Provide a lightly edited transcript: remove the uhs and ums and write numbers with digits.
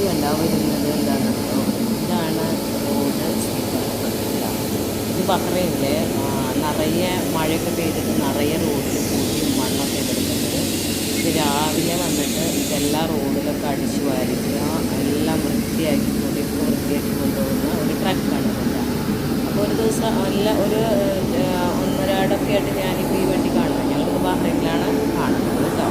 ആദ്യമല്ല വരുന്നത് എന്താണെന്നോ, ഇതാണ് റോഡ് സ്വീപ്പർ. ഇത് ബഹ്റൈനിലെ നിറയെ മഴയൊക്കെ പെയ്തിട്ട് നിറയെ റോഡിൽ കൂട്ടി മണ്ണൊക്കെ കിടക്കുന്നത്. ഇത് രാവിലെ വന്നിട്ട് ഇതെല്ലാം റോഡിലൊക്കെ അടിച്ചു വാരിക്കുക, എല്ലാം വൃത്തിയാക്കി പൊടിയൊക്കെ വൃത്തിയാക്കി കൊണ്ടുപോകുന്ന ഒരു ട്രക്കാണ് ഇതെല്ലാം. അപ്പോൾ ഒരു ദിവസം ഒരു ഒന്നരാടൊക്കെ ആയിട്ട് ഞാനിപ്പോൾ ഈ വണ്ടി കാണുന്നത്, ഞങ്ങൾ ബഹ്റൈനിലാണ് കാണുന്നത് കേട്ടോ.